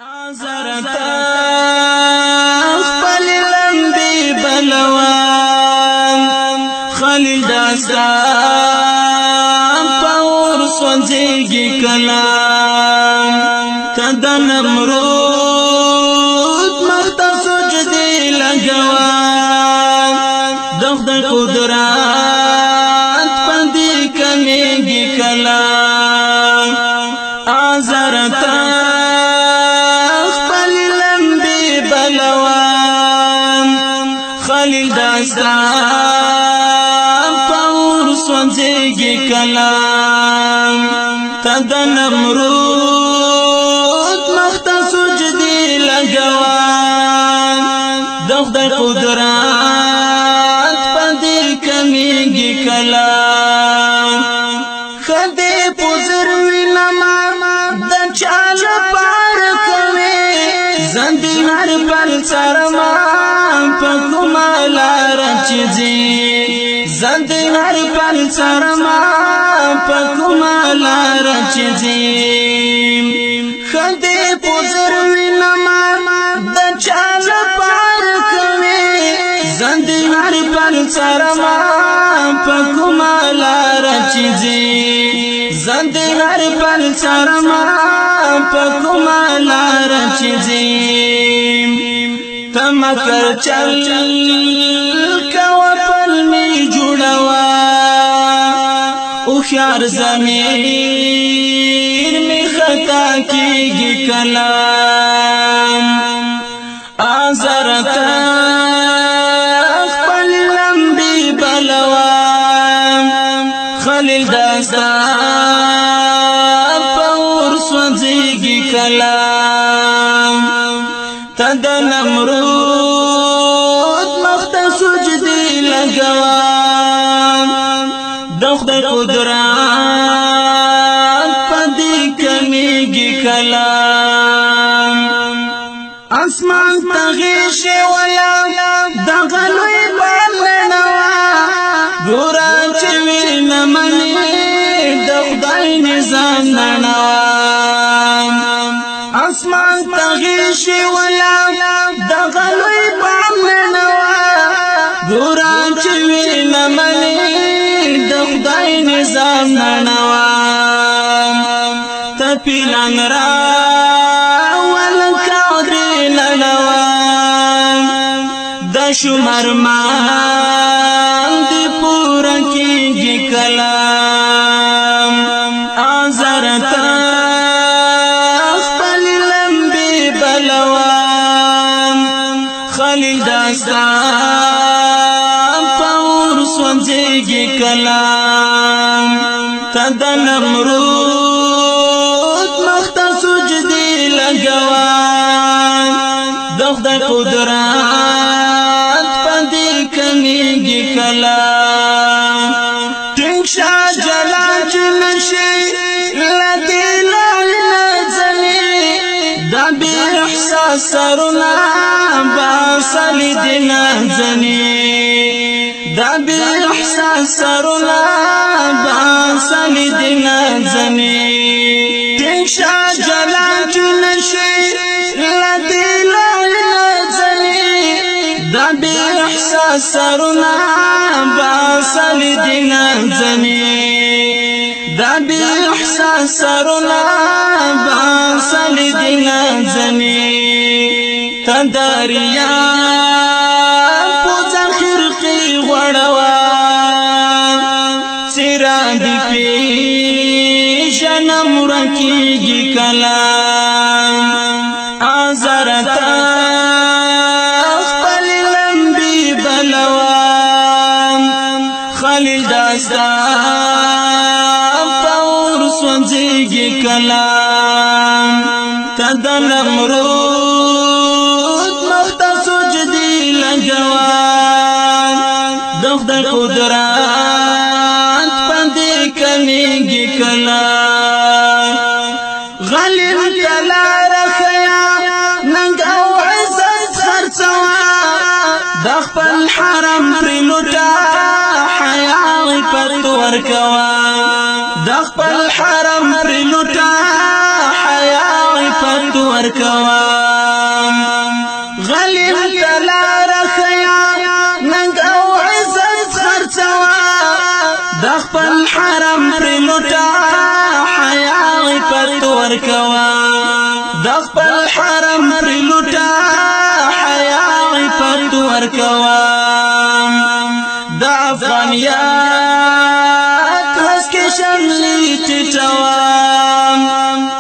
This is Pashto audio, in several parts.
زرتا خپل لمبي بلوان خلیل داستا پاور سوځيږي کلام تد نمرود مخته سجدي لګوان دغد قدرت پدې کمیږي کلام ازرتا خلیل داستا پاور سوځيږي کلام تد نمرود مخته سجدي لګوان دغد قدرت پدې کمیږي کلام خدای پوزر وینما د چال پار کوي زندي هر پر سرما پکما لار چیزی زندی هر پر سرما پکما لار چیزی خدای پوزر وینما د چال پار کوي زندی هر پر سرما پکما لار چیزی زندی هر پر سرما پکما لار چیزی تمکر چل کوا پل می جوڑوا اوخیار زمیر می خطا کیگی کلام آزرتا خپل لمبی بلوام خلیل داستا پاور سوځيږي کلام تد نمرود مخته سجدي لګوان دغد قدرت پدې کمیږي کلام اسمان تغیش ولا دغلوی بلنوا ګورا چې وینه منی د خدای نظام ننوا اسمان تغیش ولا دغلوی بامنوا ګورا چې وینه منی د خدای نظام ننوا تپیلان را ولکادر ننوا د شمر مان دی پورا کیږي کلام ازرتا خلیل داستا پاور سوځيږي کلام تد نمرود مخته سجدي لګوان دغد قدرت پدې کمیږي کلام ټینګ شاه جلال نشي لدی لنزلي د بي احساس سرنا باصلی دینا زنی دا بی احساس سرنا باصلی دینا زنی تنشا جلا جنشی لدی لعنا زنی دا بی احساس سرنا باصلی دینا زنی دا بی احساس سرنا باصلی دینا زنی تندریا پوزا خرقی غړوا سیران دی پیشن مرکیگی کلام آزرتا خپل لمبی بلوان خلیل داستا پاور سوځيږي کلام تد نمرود دغد قدرت پدې کمیږي کلام غلیل تلار خیا ننګ او عزت خرڅوا د خپل حرم پر لوټا حیا پد ورکوا د خپل حرم پر لوټا حیا پت ورکوام غلیم تلار خیا ننگ او عزت خرچوا دخپل حرم پر لوٹا حیاء پت ورکوام دخپل حرم پر لوٹا حیاء پت ورکوام دا افغانیات حسک شملی ٹٹوام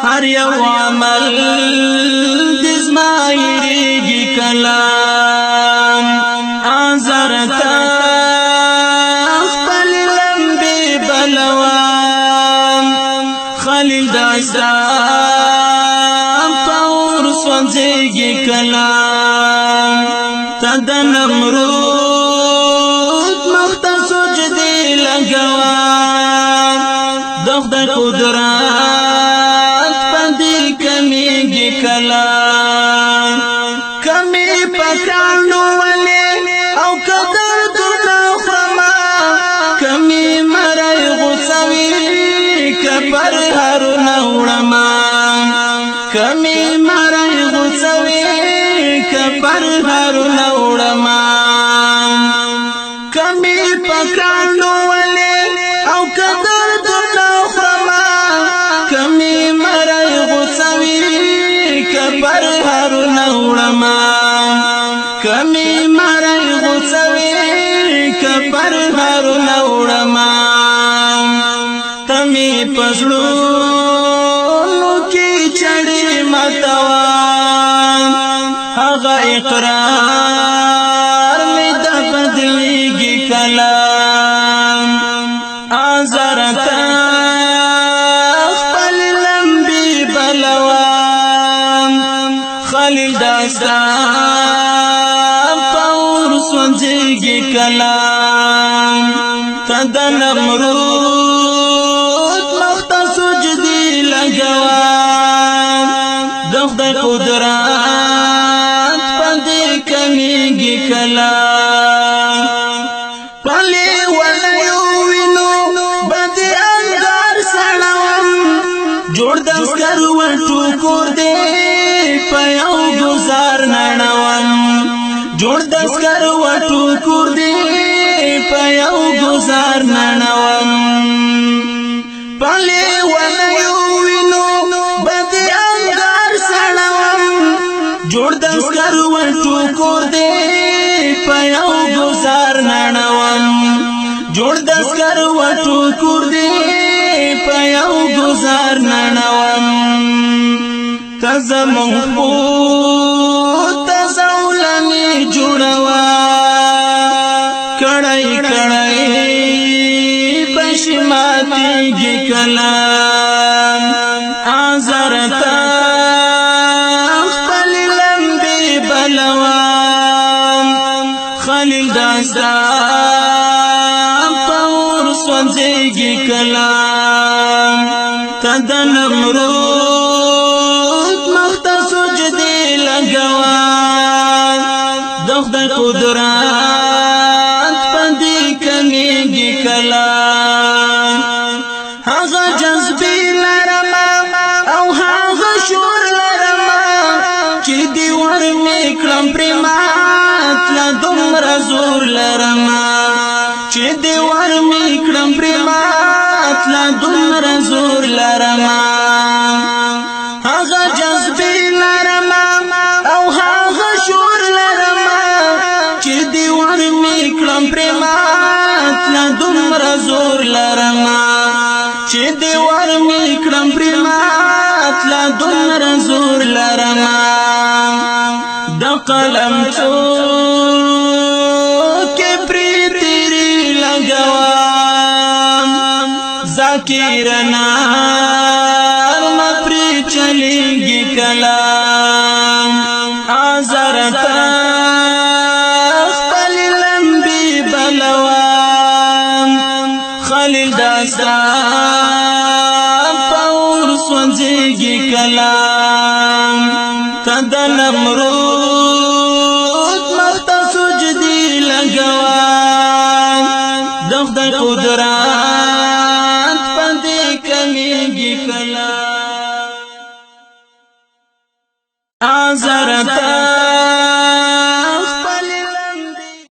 هر یو عمل دزمائیریگی کلام آزارتا اخپل لمبی بلوام خلیل داستا پاور سوانزیگی کلام تد نمرود مختا سجدی لگوام دخد قدرات پدی کمیگی کلام کمی پکانو ولی او قدر دنا خما کمی مرائی غصوی کپر هر نوڑما کمی مرائی غصوی کپر هر نوڑما کمی پکانو ولی او قدر دنا خما کمی مرائی غصوی کپر هر نوڑما کمی مرائی غصوی کپر هر نوڑما تمی پزلونو کی چڑی متوان هغا اقرار می دا بدلیگی کلام آزارتا اخپل لمبی بلوام خلیل داستا پاور سونزیگی کلام تد نمرود مختا سجدی لگوام دخد قدرات پدی کمیگی کلام پلی ولیوینو بدی انگار سڑوام جوڑ دسکر وٹو کور دے پیو گزار نڑوام جوڑ دسکر وٹو کور دے پیو گزار نڑوام پلی ولیوینو بدی انگار سڑوام جوڑ دسکر وٹو کور دے پیو گزار نڑوام جوڑ دسکر وٹو کور دے پیو گزار نڑوام تزمون پوت تزولنی جوڑوا کڑائی کڑائی پشماتی گی کلام آزارتا اخپل لمبی بلوام خلیل داستا پاور سونزیگی کلام تد نمرود مختا سجدی لگوام دخد قدرات پدی کمیگی کلام هغا جذبی لرما او هغا شور لرما چی دیور میکرم پریمات لدمر زور لرما چی دیور میکرم پریمات لدمر زور لرما هغا جذبی لرما او هغا شور لرما چی دیور میکرم پریمات لدمر زور لرما چی دیور میکرم پریمات لدمر زور لرما دا قلم چو کے پری تیری لگوام ذاکرنا مپری چلیگی کلام آزارتا اخپل لمبی بلوام خلیل داستا پاور سونزیگی کلام تد نمرود مختا سجدی لگوام دخد قدرات پدی کمیگی کلام حضرت